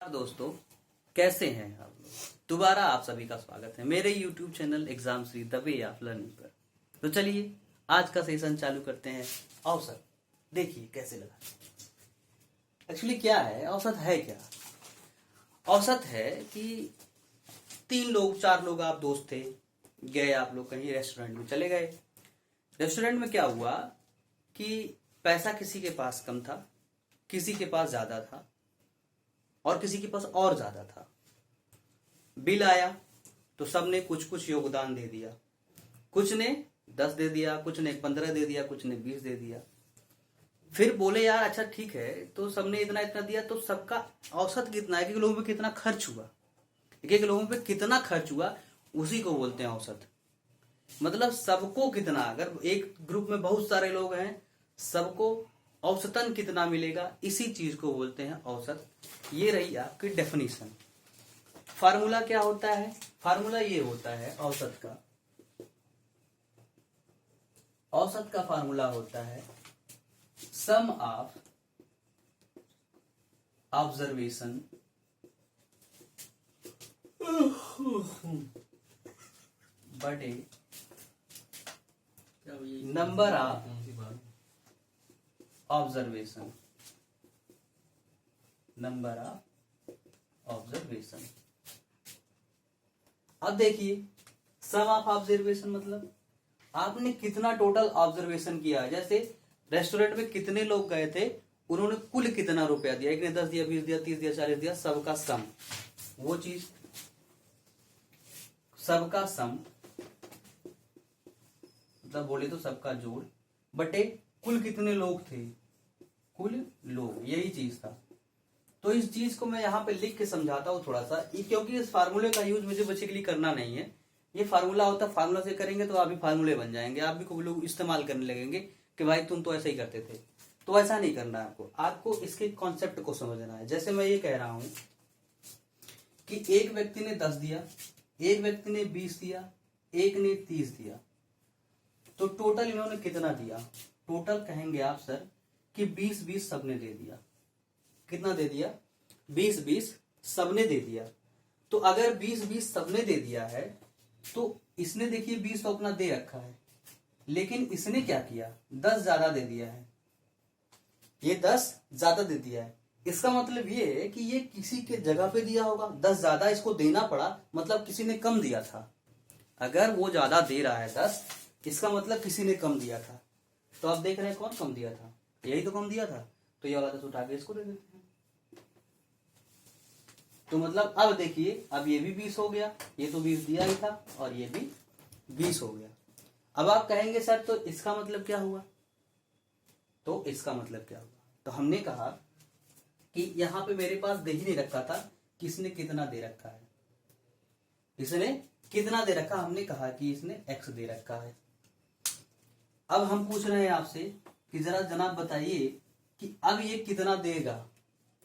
दोस्तों, कैसे हैं आप लोग। दोबारा आप सभी का स्वागत है मेरे YouTube channel exam Shri the way of learning पर। तो चलिए आज का सेशन चालू करते हैं। औसत देखिए कैसे लगा। एक्चुअली क्या है औसत, है क्या औसत है कि 3 लोग 4 लोग आप दोस्त थे, गए आप लोग कहीं रेस्टोरेंट में चले गए। रेस्टोरेंट में क्या हुआ कि पैसा किसी के पास कम था, किसी के पास ज्यादा था और किसी के पास और ज्यादा था। बिल आया तो सबने कुछ कुछ योगदान दे दिया। कुछ ने 10 दे दिया, कुछ ने 15 दे दिया, कुछ ने 20 दे दिया। फिर बोले यार अच्छा ठीक है, तो सबने इतना इतना दिया तो सबका औसत कितना है, एक लोगों पे कितना खर्च हुआ, एक लोगों पे कितना खर्च हुआ, उसी को बोलते हैं औसत। मतलब सबको कितना, अगर एक ग्रुप में बहुत सारे लोग हैं, सबको औसतन कितना मिलेगा, इसी चीज को बोलते हैं औसत। ये रही आपकी डेफिनेशन। फार्मूला क्या होता है, फार्मूला ये होता है औसत का। औसत का फार्मूला होता है सम ऑफ ऑब्जर्वेशन बटे number of observation, number of observation. अब देखिए सम ऑफ ऑब्जर्वेशन मतलब आपने कितना टोटल ऑब्जर्वेशन किया। जैसे रेस्टोरेंट में कितने लोग गए थे, उन्होंने कुल कितना रुपया दिया, एक ने 10 दिया, 20 दिया, 30 दिया, 40 दिया, सबका सम। वो चीज सबका सम मतलब बोले तो सबका जोड़ बटे कुल कितने लोग थे, कुल लोग, यही चीज था। तो इस चीज को मैं यहाँ पे लिख के समझाता हूँ थोड़ा सा, क्योंकि इस फार्मूले का यूज मुझे बेसिकली करना नहीं है। ये फार्मूला होता है, फार्मूला से करेंगे तो आप भी फार्मूले बन जाएंगे, आप भी को लोग इस्तेमाल करने लगेंगे कि भाई तुम तो ऐसा ही करते थे। तो ऐसा नहीं करना है आपको, आपको इसके कॉन्सेप्ट को समझना है। जैसे मैं ये कह रहा हूं कि एक व्यक्ति ने 10 दिया, एक व्यक्ति ने 20 दिया, एक ने 30 दिया, तो टोटल इन्होंने कितना दिया। टोटल कहेंगे आप सर कि 20-20 सबने दे दिया। कितना दे दिया, 20-20 सबने दे दिया। तो अगर 20-20 सबने दे दिया है तो इसने देखिए 20 तो अपना दे रखा है, लेकिन इसने क्या किया, 10 ज्यादा दे दिया है। ये 10 ज्यादा दे दिया है, इसका मतलब ये है कि ये किसी के जगह पे दिया होगा। 10 ज्यादा इसको देना पड़ा, मतलब किसी ने कम दिया था। अगर वो ज्यादा दे रहा है 10, इसका मतलब किसी ने कम दिया था। तो आप देख रहे हैं कौन कम दिया था, यही तो कम दिया था। तो ये वाला 10 उठा के इसको दे देते हैं। तो मतलब अब देखिए, अब ये भी 20 हो गया, ये तो 20 दिया ही था, और ये भी 20 हो गया। अब आप कहेंगे सर तो इसका मतलब क्या हुआ, तो इसका मतलब क्या हुआ, तो हमने कहा कि यहां पे मेरे पास दे ही नहीं रखा था, किसने कितना दे रखा है, इसने कितना दे रखा, हमने कहा कि इसने x दे रखा है। अब हम पूछ रहे हैं आपसे कि जरा जनाब बताइए कि अब ये कितना देगा।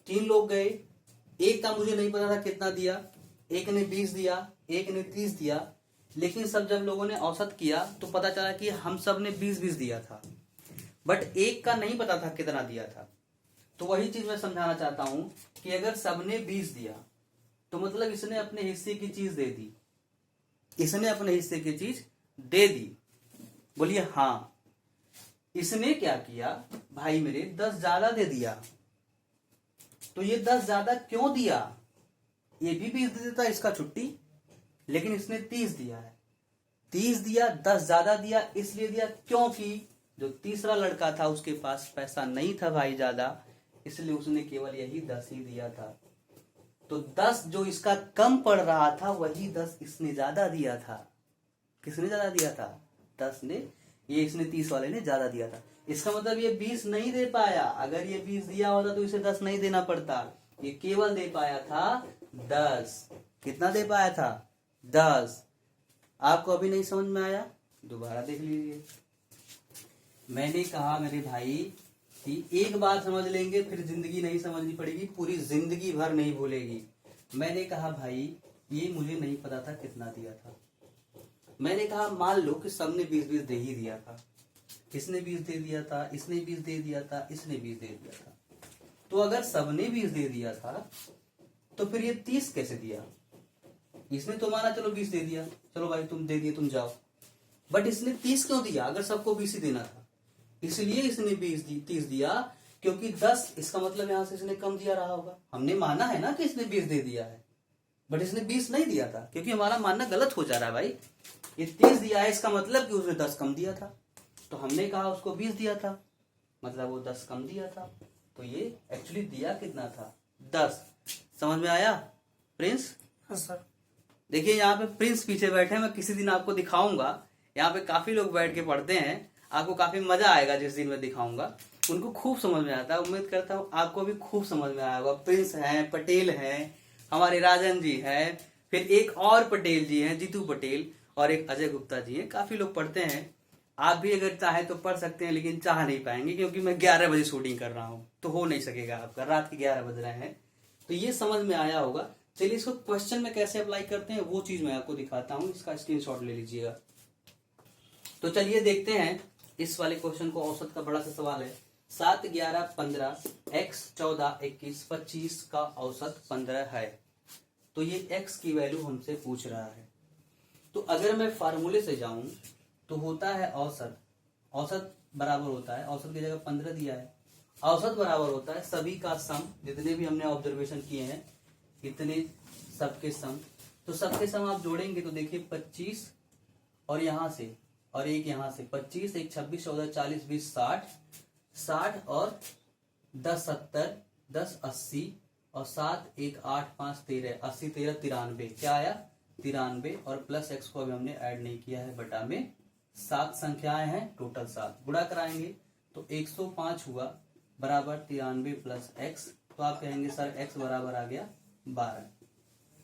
3 लोग गए, एक का मुझे नहीं पता था कितना दिया, एक ने 20 दिया, एक ने 30 दिया, लेकिन सब जब लोगों ने औसत किया तो पता चला कि हम सब ने 20-20 दिया था, बट एक का नहीं पता था कितना दिया था। तो वही चीज मैं समझाना चाहता हूं कि अगर सबने 20 दिया तो मतलब इसने अपने हिस्से की चीज दे दी, इसने अपने हिस्से की चीज दे दी। बोलिए हाँ। इसने क्या किया भाई मेरे, 10 ज्यादा दे दिया। तो ये 10 ज्यादा क्यों दिया, ये भी 20 दे देता इसका छुट्टी, लेकिन इसने 30 दिया है। 30 दिया, 10 ज्यादा दिया, इसलिए दिया क्योंकि जो तीसरा लड़का था उसके पास पैसा नहीं था भाई ज्यादा, इसलिए उसने केवल यही 10 ही दिया था। तो 10 जो इसका कम पड़ रहा था वही 10 इसने ज्यादा दिया था। किसने ज्यादा दिया था, 10 ने, ये इसने 30 वाले ने ज्यादा दिया था। इसका मतलब ये 20 नहीं दे पाया। अगर ये 20 दिया होता तो इसे 10 नहीं देना पड़ता, ये केवल दे पाया था 10। कितना दे पाया था, 10। आपको अभी नहीं समझ में आया, दोबारा देख लीजिए। मैंने कहा मेरे भाई कि एक बार समझ लेंगे फिर जिंदगी नहीं समझनी पड़ेगी, पूरी जिंदगी भर नहीं भूलेगी। मैंने कहा भाई ये मुझे नहीं पता था कितना दिया था। मैंने कहा मान लो कि सबने 20-20 दे ही दिया था, किसने 20 दे दिया था, इसने 20 दे दिया था, इसने 20 दे दिया था। तो अगर सबने 20 दे दिया था तो फिर ये 30 कैसे दिया? इसने तो माना चलो 20 दे दिया, चलो भाई तुम दे दिए, तुम जाओ, बट इसने 30 क्यों दिया अगर सबको 20 ही देना था? इसलिए इसने 30 दिया क्योंकि 10, इसका मतलब यहां से इसने कम दिया रहा होगा। हमने माना है ना कि इसने 20 दे दिया है, बट इसने 20 नहीं दिया था, क्योंकि हमारा मानना गलत हो जा रहा है भाई। ये 30 दिया है, इसका मतलब कि उसने 10 कम दिया था, तो हमने कहा उसको 20 दिया था, मतलब वो 10 कम दिया था, तो ये एक्चुअली दिया कितना था? 10। समझ में आया प्रिंस? हाँ सर। देखिए यहाँ पे प्रिंस पीछे बैठे हैं, मैं किसी दिन आपको दिखाऊंगा। यहाँ पे काफी लोग बैठ के पढ़ते हैं, आपको काफी मजा आएगा जिस दिन मैं दिखाऊंगा, उनको खूब समझ में आता है। उम्मीद करता हूँ आपको भी खूब समझ में आया होगा। प्रिंस हैं, पटेल हैं, हमारे राजन जी हैं, फिर एक और पटेल जी हैं, जीतू पटेल, और एक अजय गुप्ता जी हैं। काफी लोग पढ़ते हैं, आप भी अगर चाहे तो पढ़ सकते हैं, लेकिन चाह नहीं पाएंगे क्योंकि मैं 11 बजे शूटिंग कर रहा हूँ, तो हो नहीं सकेगा आपका, रात के 11 बज रहे हैं। तो ये समझ में आया होगा। चलिए इसको क्वेश्चन में कैसे अप्लाई करते हैं वो चीज मैं आपको दिखाता हूँ, इसका स्क्रीनशॉट ले लीजिएगा। तो चलिए देखते हैं इस वाले क्वेश्चन को। औसत का बड़ा सा सवाल है। 7, 11, 15, x 14, 21, 25 का औसत 15 है। तो ये x की वैल्यू हमसे पूछ रहा है। तो अगर मैं फार्मूले से जाऊं तो होता है औसत, औसत बराबर होता है, औसत की जगह 15 दिया है, औसत बराबर होता है सभी का सम, जितने भी हमने ऑब्जर्वेशन किए हैं इतने सबके सम। तो सबके सम आप जोड़ेंगे तो देखिए 25 और यहां से और एक यहां से, 25, एक 26, 14, 40, 20, 60 और 10 70, 10 80 और 7 1 8 5 13, 80 13 93, क्या आया? 93, और प्लस एक्स को अभी हमने ऐड नहीं किया है, बटा में 7 संख्याएं हैं, टोटल 7 गुणा कराएंगे तो 105 हुआ बराबर 93 प्लस एक्स। तो आप कहेंगे सर एक्स बराबर आ गया 12,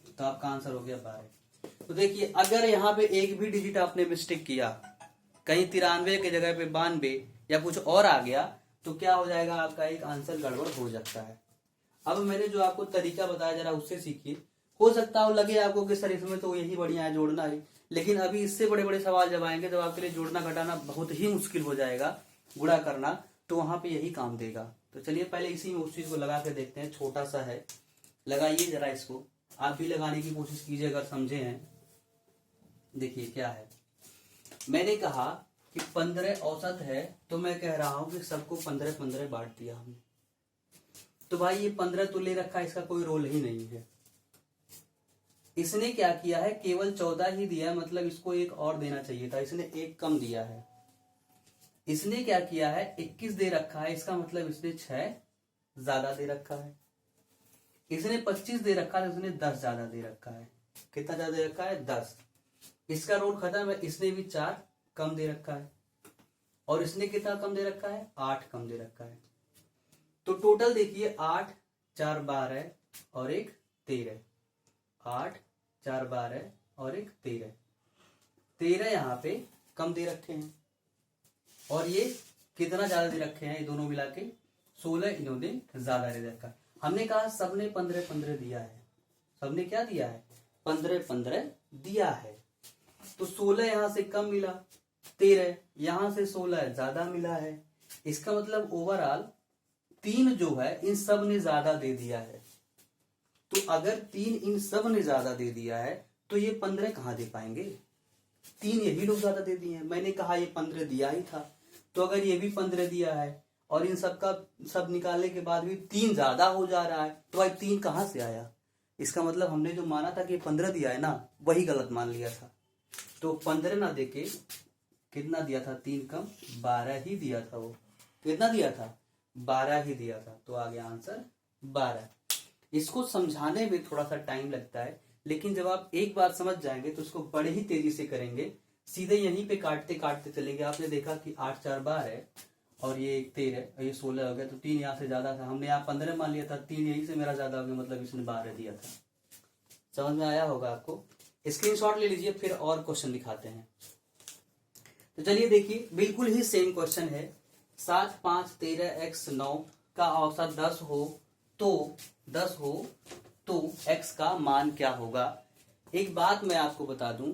तो आपका आंसर हो गया 12। तो देखिए अगर यहाँ पे एक भी डिजिट आपने मिस्टेक किया, कहीं 93 की जगह पे 92 या कुछ और आ गया, तो क्या हो जाएगा? आपका एक आंसर गड़बड़ हो सकता है। अब मैंने जो आपको तरीका बताया जरा उससे सीखिए। हो सकता हो लगे आपको कि सर इसमें तो यही बढ़िया है, जोड़ना ही, लेकिन अभी इससे बड़े बड़े सवाल जब आएंगे तो आपके लिए जोड़ना घटाना बहुत ही मुश्किल हो जाएगा, गुणा करना, तो वहां पे यही काम देगा। तो चलिए पहले इसी में उस चीज को लगा के देखते हैं। छोटा सा है, लगाइए जरा इसको, आप भी लगाने की कोशिश कीजिए अगर समझे हैं। देखिए क्या है, मैंने कहा कि 15 औसत है, तो मैं कह रहा हूं कि सबको 15-15 बांट दिया हमने। तो भाई ये 15 तो ले रखा है, इसका कोई रोल ही नहीं है। इसने क्या किया है? केवल 14 ही दिया है, मतलब इसको एक और देना चाहिए था, इसने एक कम दिया है। इसने क्या किया है? 21 दे रखा है, इसका मतलब इसने 6 ज्यादा दे रखा है। इसने 25 दे रखा है, इसने 10 ज्यादा दे रखा है। कितना ज्यादा दे रखा है? 10। इसका रोल खत्म है, इसने भी 4 कम दे रखा है, और इसने कितना कम दे रखा है? 8 कम दे रखा है। तो टोटल देखिए 8 4 12 और एक 13, 8 4 12 और एक 13 यहाँ पे कम दे रखे हैं, और ये कितना ज्यादा दे रखे हैं? ये दोनों मिला के 16 इन्होंने ज्यादा दे रखा। हमने कहा सबने 15-15 दिया है, सबने क्या दिया है? 15-15 दिया है। तो 16 यहां से कम मिला, 13 यहां से 16 ज्यादा मिला है। इसका मतलब ओवरऑल 3 जो है इन सब ने ज्यादा दे दिया है। तो अगर 3 इन सब ने ज्यादा दे दिया है तो ये 15 कहां दे पाएंगे? 3 यही लोग ज्यादा दे दिए हैं। मैंने कहा ये 15 दिया ही था, तो अगर ये भी 15 दिया है और इन सब का सब निकालने के बाद भी 3 ज्यादा हो जा रहा है, तो भाई 3 कहां से आया? इसका मतलब हमने जो माना था कि 15 दिया है ना, वही गलत मान लिया था। तो 15 ना देके कितना दिया था? 3 कम 12 ही दिया था। वो कितना दिया था? 12 ही दिया था। तो आ गया आंसर 12। इसको समझाने में थोड़ा सा टाइम लगता है, लेकिन जब आप एक बात समझ जाएंगे तो इसको बड़े ही तेजी से करेंगे, सीधे यहीं पे काटते काटते चलेंगे। आपने देखा कि 8 4 12 और ये 13 और ये 16 हो गया, तो 3 यहाँ से ज्यादा था, हमने यहाँ 15 मान लिया था, 3 यहीं से मेरा ज्यादा हो गया, मतलब इसने 12 दिया था। समझ में आया होगा आपको? स्क्रीनशॉट ले लीजिए, फिर और क्वेश्चन दिखाते हैं। तो चलिए देखिए, बिल्कुल ही सेम क्वेश्चन है। 7 5 13 x 9 का औसत 10 हो तो x का मान क्या होगा? एक बात मैं आपको बता दूं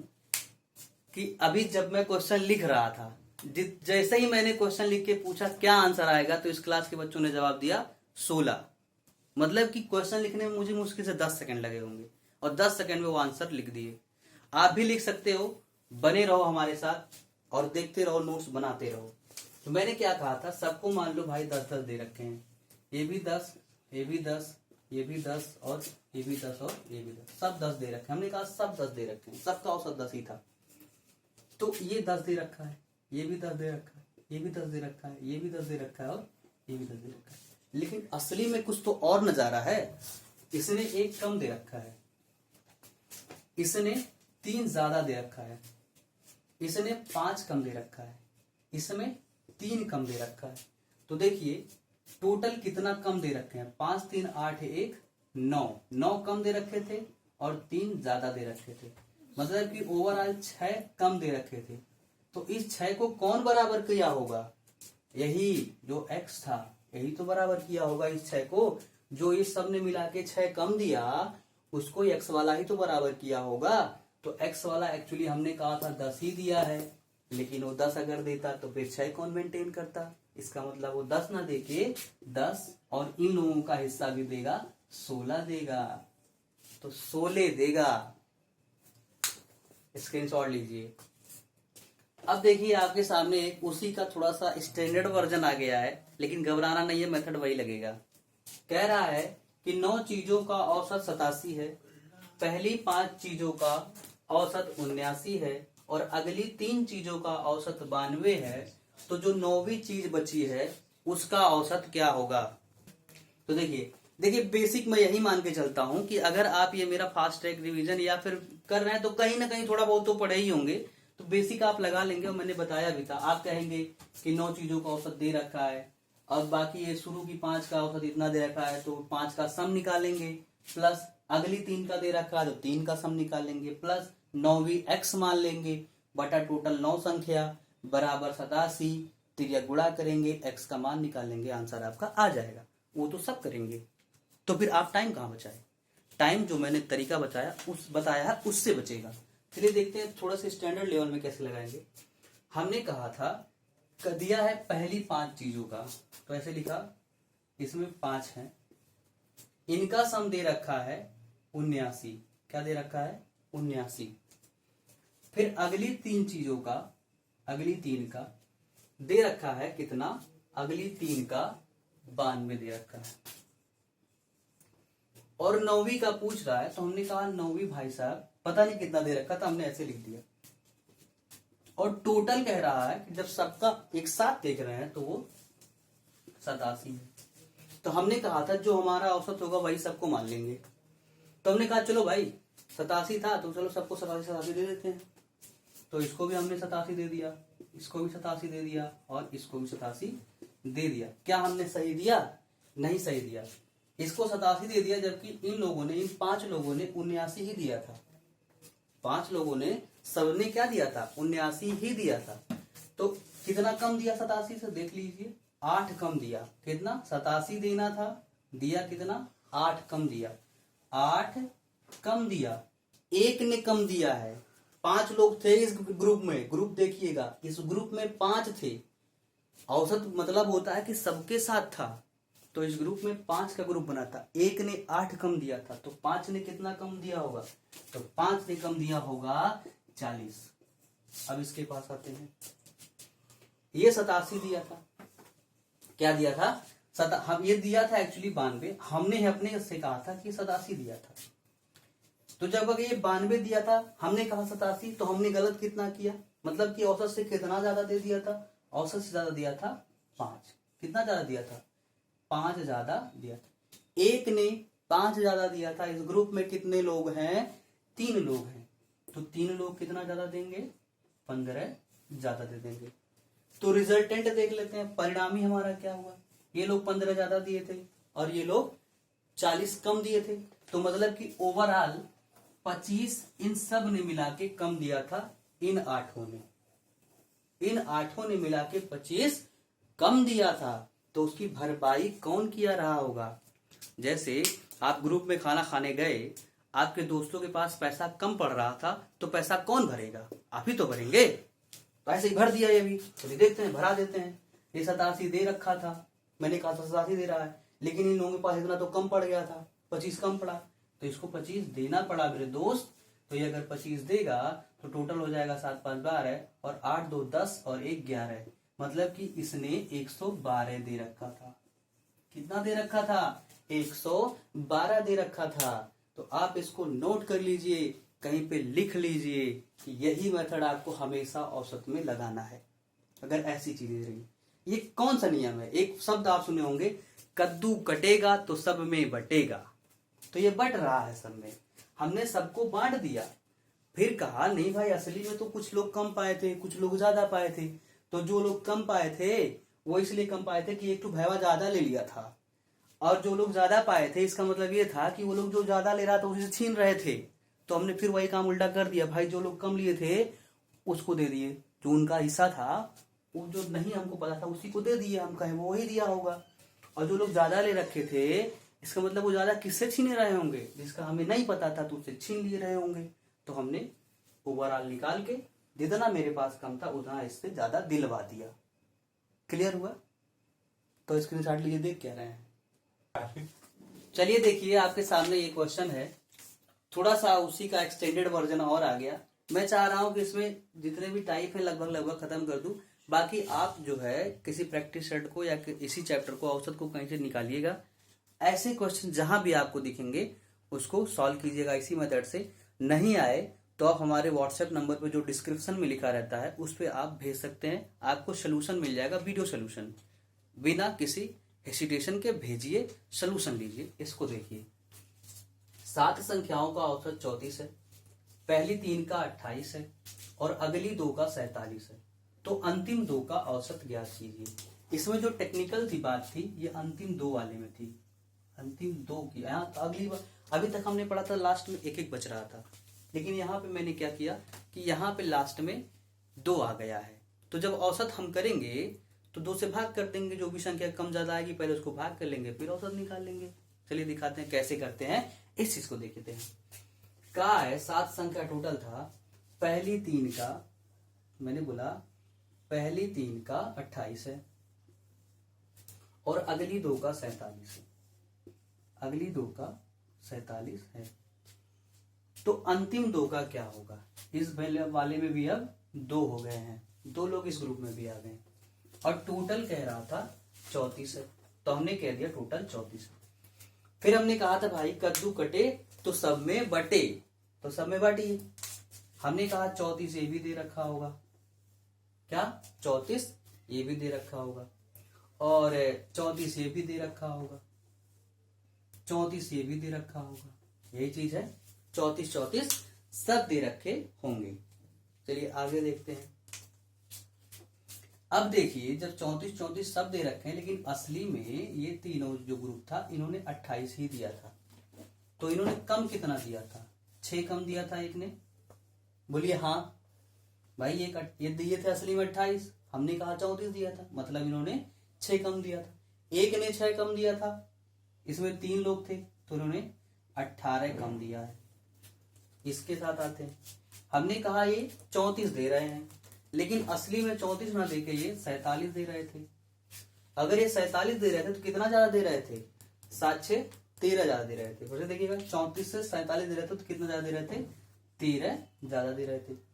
कि अभी जब मैं क्वेश्चन लिख रहा था, जैसे ही मैंने क्वेश्चन लिख के पूछा क्या आंसर आएगा, तो इस क्लास के बच्चों ने जवाब दिया 16। मतलब कि क्वेश्चन लिखने में मुझे मुश्किल से 10 सेकंड लगे होंगे और 10 सेकंड में वो आंसर लिख दिए। आप भी लिख सकते हो, बने रहो हमारे साथ और देखते रहो, नोट्स बनाते रहो। तो मैंने क्या कहा था, सबको मान लो भाई 10-10 दे रखे हैं, ये भी 10, ये भी 10, ये भी 10 और ये भी 10 और ये भी 10, सब 10 दे रखे हैं। हमने कहा सब 10 दे रखे हैं, सबका औसत 10 ही था। तो ये 10 दे रखा है, ये भी 10 दे रखा है, ये भी 10 दे रखा है, ये भी 10 दे रखा है और ये भी 10 दे रखा है। लेकिन असली में कुछ तो और नजारा है। इसने 1 कम दे रखा है, इसने 3 ज्यादा दे रखा है, इसने 5 कम दे रखा है, इसमें 3 कम दे रखा है। तो देखिए टोटल कितना कम दे रखे हैं, 5 3 8 1 9 कम दे रखे थे और 3 ज्यादा दे रखे थे। मतलब कि ओवरऑल 6 कम दे रखे थे। तो इस 6 को कौन बराबर किया होगा, यही जो x था, यही तो बराबर किया होगा इस 6 को। जो इस सब ने मिला के 6 कम दिया, उसको x वाला ही तो बराबर किया होगा। तो x वाला एक्चुअली हमने कहा था 10 ही दिया है, लेकिन वो 10 अगर देता तो फिर 6 कौन मेंटेन करता। इसका मतलब वो 10 ना देके 10 और इन लोगों का हिस्सा भी देगा, 16 देगा। तो 16 देगा। स्क्रीनशॉट लीजिए। अब देखिए आपके सामने एक उसी का थोड़ा सा स्टैंडर्ड वर्जन आ गया है, लेकिन घबराना नहीं है, मेथड वही लगेगा। कह रहा है कि 9 चीजों का औसत 87 है, पहली 5 चीजों का औसत 79 है और अगली 3 चीजों का औसत 92 है। तो जो 9वीं चीज बची है उसका औसत क्या होगा। तो देखिए बेसिक मैं यही मान के चलता हूं कि अगर आप ये मेरा फास्ट ट्रैक रिवीजन या फिर कर रहे हैं तो कहीं ना कहीं थोड़ा बहुत तो पढ़े ही होंगे। तो बेसिक आप लगा लेंगे और मैंने बताया भी था। आप कहेंगे कि 9 चीजों का औसत दे रखा है और बाकी ये शुरू की 5 का औसत इतना दे रखा है, तो 5 का सम निकालेंगे, प्लस अगली 3 का दे रखा है तो 3 का सम निकालेंगे, प्लस 9वीं x मान लेंगे बटा टोटल 9 संख्या बराबर 87, तिरिया गुणा करेंगे, x का मान निकालेंगे, आंसर आपका आ जाएगा। वो तो सब करेंगे। तो फिर आप टाइम कहाँ बचाए, टाइम जो मैंने तरीका बताया है उससे बचेगा। चलिए देखते हैं थोड़ा सा स्टैंडर्ड लेवल में कैसे लगाएंगे। हमने कहा था दिया है पहली 5 चीजों का, तो ऐसे लिखा, इसमें 5 हैं, इनका सम दे रखा है 79। क्या दे रखा है, 79। फिर अगली 3 चीजों का, अगली 3 का दे रखा है कितना, अगली 3 का 92 दे रखा है। और 9वीं का पूछ रहा है, तो हमने कहा 9वीं भाई साहब पता नहीं कितना दे रखा था, हमने ऐसे लिख दिया। और टोटल कह रहा है कि जब सबका एक साथ देख रहे हैं तो वो 87 है। तो हमने कहा था जो हमारा औसत होगा वही सबको मान लेंगे। तो हमने कहा चलो भाई 87 था तो चलो सबको 87 दे देते हैं। तो इसको भी हमने 87 दे दिया, इसको भी 87 दे दिया और इसको भी 87 दे दिया। क्या हमने सही दिया, नहीं सही दिया। इसको 87 दे दिया, जबकि इन लोगों ने, इन 5 लोगों ने 79 ही दिया था। 5 लोगों ने, सबने क्या दिया था, 79 ही दिया था। तो कितना कम दिया 87 से, देख लीजिए, 8 कम दिया। कितना, 87 देना था, दिया कितना, 8 कम दिया। 8 कम दिया, एक ने कम दिया है। 5 लोग थे इस ग्रुप में, ग्रुप देखिएगा, इस ग्रुप में 5 थे। औसत मतलब होता है कि सबके साथ था, तो इस ग्रुप में 5 का ग्रुप बना था। एक ने 8 कम दिया था, तो 5 ने कितना कम दिया होगा, तो 5 ने कम दिया होगा 40। अब इसके पास आते हैं, ये 87 दिया था। क्या दिया था, हम ये दिया था एक्चुअली 92, हमने अपने से कहा था कि 87 दिया था। तो जब अगर ये 92 दिया था, हमने कहा 87, तो हमने गलत कितना किया, मतलब कि औसत से कितना ज्यादा दे दिया था, औसत से ज्यादा दिया था 5। कितना ज्यादा दिया था, 5 ज्यादा दिया था। एक ने 5 ज्यादा दिया था। इस ग्रुप में कितने लोग हैं, 3 लोग हैं, तो 3 लोग कितना ज्यादा देंगे, 15 ज्यादा दे देंगे। तो रिजल्टेंट देख लेते हैं, परिणामी हमारा क्या हुआ। ये लोग 15 ज्यादा दिए थे और ये लोग 40 कम दिए थे। तो मतलब कि ओवरऑल 25 इन सब ने मिला के कम दिया था, इन 8 ने, इन 8 ने मिला के 25 कम दिया था। तो उसकी भरपाई कौन किया रहा होगा। जैसे आप ग्रुप में खाना खाने गए, आपके दोस्तों के पास पैसा कम पड़ रहा था, तो पैसा कौन भरेगा, आप ही तो भरेंगे। तो ऐसे ही भर दिया ये भी, चलिए देखते हैं, भरा देते हैं। ये 87 दे रखा था, मैंने कहा 87 दे रहा है, लेकिन इन लोगों के पास इतना तो कम पड़ गया था, 25 कम पड़ा, तो इसको 25 देना पड़ा मेरे दोस्त। तो ये अगर 25 देगा तो टोटल हो जाएगा 7 5 12 और 8 2 10 और 1 11, मतलब कि इसने 112 दे रखा था। कितना दे रखा था? 112 दे रखा था। तो आप इसको नोट कर लीजिए, कहीं पे लिख लीजिए कि यही मेथड आपको हमेशा औसत में लगाना है अगर ऐसी चीजें रही। ये कौन सा नियम है? एक शब्द आप सुने होंगे, कद्दू कटेगा तो सब में बटेगा। तो ये बट रहा है सब में, हमने सबको बांट दिया। फिर कहा नहीं भाई असली में तो कुछ लोग कम पाए थे, कुछ लोग ज्यादा पाए थे। तो जो लोग कम पाए थे वो इसलिए कम पाए थे कि एक तो भैया ज्यादा ले लिया था, और जो लोग ज्यादा पाए थे इसका मतलब ये था कि वो लोग जो ज्यादा ले रहा था उसे छीन रहे थे। तो हमने फिर वही काम उल्टा कर दिया, भाई जो लोग कम लिए थे उसको दे दिए, जो उनका हिस्सा था वो जो नहीं हमको पता था उसी को दे दिए, हम कहें वो वही दिया होगा। और जो लोग ज्यादा ले रखे थे इसका मतलब वो ज्यादा किससे छीने रहे होंगे, जिसका हमें नहीं पता था तो उससे छीन लिए रहे होंगे। तो हमने ओवरऑल निकाल के जितना मेरे पास कम था उतना इससे ज्यादा दिलवा दिया। क्लियर हुआ? तो स्क्रीनशॉट लीजिए, देख क्या रहे हैं। चलिए देखिए आपके सामने ये क्वेश्चन है, थोड़ा सा उसी का एक्सटेंडेड वर्जन और आ गया। मैं चाह रहा हूं कि इसमें जितने भी टाइप है लगभग खत्म कर दूं। बाकी आप जो है किसी प्रैक्टिस सेट को या इसी चैप्टर को औसत को कहीं से निकालिएगा। ऐसे क्वेश्चन जहां भी आपको दिखेंगे उसको सॉल्व कीजिएगा इसी मेथड से। नहीं आए तो आप हमारे व्हाट्सएप नंबर पे जो डिस्क्रिप्शन में लिखा रहता है उस पर आप भेज सकते हैं, आपको सोल्यूशन मिल जाएगा, वीडियो सोल्यूशन। बिना किसी हेसिटेशन के भेजिए, सोल्यूशन लीजिए। इसको देखिए, 7 संख्याओं का औसत 34 है, पहली 3 का 28 है और अगली 2 का 47 है। तो अंतिम 2 का औसत ज्ञात कीजिए। इसमें जो टेक्निकल थी बात थी ये अंतिम 2 वाले में थी, अंतिम 2 की। यहाँ अगली बार अभी तक हमने पढ़ा था लास्ट में एक एक बच रहा था, लेकिन यहाँ पे मैंने क्या किया कि यहाँ पे लास्ट में 2 आ गया है। तो जब औसत हम करेंगे तो 2 से भाग कर देंगे, जो भी संख्या कम ज्यादा आएगी पहले उसको भाग कर लेंगे फिर औसत निकाल लेंगे। चलिए दिखाते हैं कैसे करते हैं, इस चीज को देखते हैं। कहा है 7 संख्या टोटल था, पहली 3 का, मैंने बोला पहली 3 का 28 है और अगली 2 का 47 है, अगली 2 का 47 है। तो अंतिम 2 का क्या होगा? इस वाले में भी अब 2 हो गए हैं, 2 लोग इस ग्रुप में भी आ गए और टोटल कह रहा था 34 है, तो हमने कह दिया टोटल 34 है। फिर हमने कहा था भाई कद्दू कटे तो सब में बटे, तो सब में बांटिए। हमने कहा 34 ये भी दे रखा होगा, क्या 34 ये भी दे रखा होगा और 34 ये भी दे रखा होगा, 34 ये भी दे रखा होगा, यही चीज है। 34 34 सब दे रखे होंगे। चलिए आगे देखते हैं। अब देखिए जब 34 34 सब दे रखे हैं, लेकिन असली में ये तीनों जो ग्रुप था इन्होंने 28 ही दिया था, तो इन्होंने कम कितना दिया था? 6 कम दिया था एक ने। बोलिए हाँ भाई, ये दिए थे असली में 28, हमने कहा 34 दिया था, मतलब इन्होंने 6 कम दिया था। एक ने 6 कम दिया था, इसमें 3 लोग थे तो इन्होंने 18 कम दिया है। इसके साथ आते हैं, हमने कहा ये 34 दे रहे हैं, लेकिन असली में 34 ना देके ये 47 दे रहे थे। अगर ये 47 दे रहे थे तो कितना ज्यादा दे रहे थे? 7 6 13 ज्यादा दे रहे थे। फिर से देखिएगा 34 से 47 दे रहे थे तो कितना ज्यादा दे रहे थे? 13 ज्यादा दे रहे थे।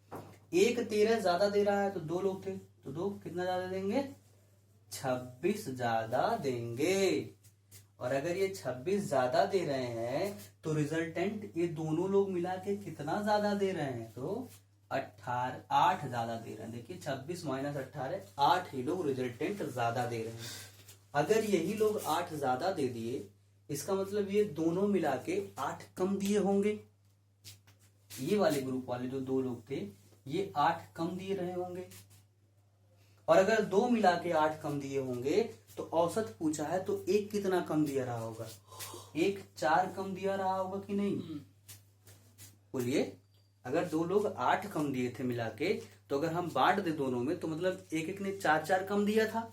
एक 13 ज्यादा दे रहा है तो 2 लोग थे तो 2 कितना ज्यादा देंगे? 26 ज्यादा देंगे। और अगर ये 26 ज्यादा दे रहे हैं तो रिजल्टेंट ये दोनों लोग मिला के कितना ज्यादा दे रहे हैं? तो 8 ज्यादा दे रहे हैं। देखिए 26 माइनस 18, 8 ही लोग रिजल्टेंट ज्यादा दे रहे हैं। अगर यही लोग 8 ज्यादा दे दिए इसका मतलब ये दोनों मिला के 8 कम दिए होंगे। ये वाले ग्रुप वाले जो 2 लोग थे ये 8 कम दिए रहे होंगे। और अगर 2 मिला के 8 कम दिए होंगे तो औसत पूछा है तो एक कितना कम दिया रहा होगा? एक 4 कम दिया रहा होगा कि नहीं? बोलिए, अगर 2 लोग 8 कम दिए थे मिला के, तो अगर हम बांट दे दोनों में तो मतलब एक एक ने 4 कम दिया था।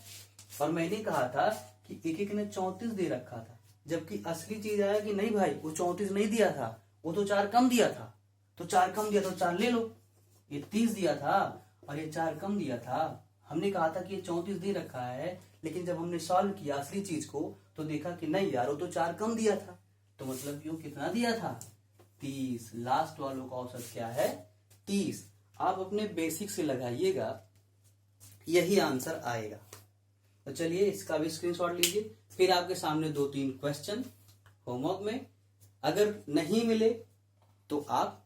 और मैंने कहा था कि एक एक ने 34 दे रखा था, जबकि असली चीज आया कि नहीं भाई वो 34 नहीं दिया था, वो तो 4 कम दिया था। तो 4 कम दिया तो 4 ले लो। ये 30 दिया था और ये 4 कम दिया था। हमने कहा था कि ये 34 दे रखा है, लेकिन जब हमने सॉल्व किया असली चीज को तो देखा कि नहीं यार वो तो 4 कम दिया था, तो मतलब यो कितना दिया था 30। लास्ट वालों का औसत क्या है 30। आप अपने बेसिक से लगाइएगा, यही आंसर आएगा। तो चलिए इसका भी स्क्रीनशॉट लीजिए। फिर आपके सामने 2-3 क्वेश्चन होमवर्क में, अगर नहीं मिले तो आप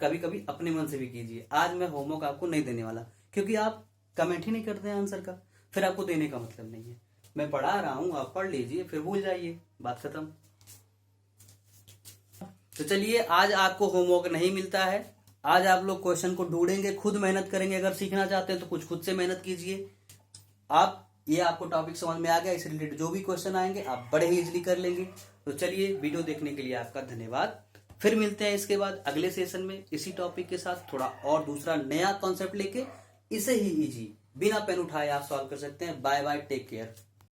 कभी कभी अपने मन से भी कीजिए। आज मैं होमवर्क आपको नहीं देने वाला, क्योंकि आप कमेंट ही नहीं करते हैं आंसर का, फिर आपको देने का मतलब नहीं है। मैं पढ़ा रहा हूं, आप पढ़ लीजिए, फिर भूल जाइए, बात खत्म। तो चलिए आज आपको होमवर्क नहीं मिलता है, आज आप लोग क्वेश्चन को ढूंढेंगे, खुद मेहनत करेंगे। अगर सीखना चाहते हैं तो कुछ खुद से मेहनत कीजिए। आप ये आपको टॉपिक समझ में आ गया, इससे रिलेटेड जो भी क्वेश्चन आएंगे आप बड़े ही इजीली कर लेंगे। तो चलिए वीडियो देखने के लिए आपका धन्यवाद। फिर मिलते हैं इसके बाद अगले सेशन में इसी टॉपिक के साथ, थोड़ा और दूसरा नया कॉन्सेप्ट लेके। इसे ही इजी बिना पेन उठाए आप सॉल्व कर सकते हैं। Bye bye, take care.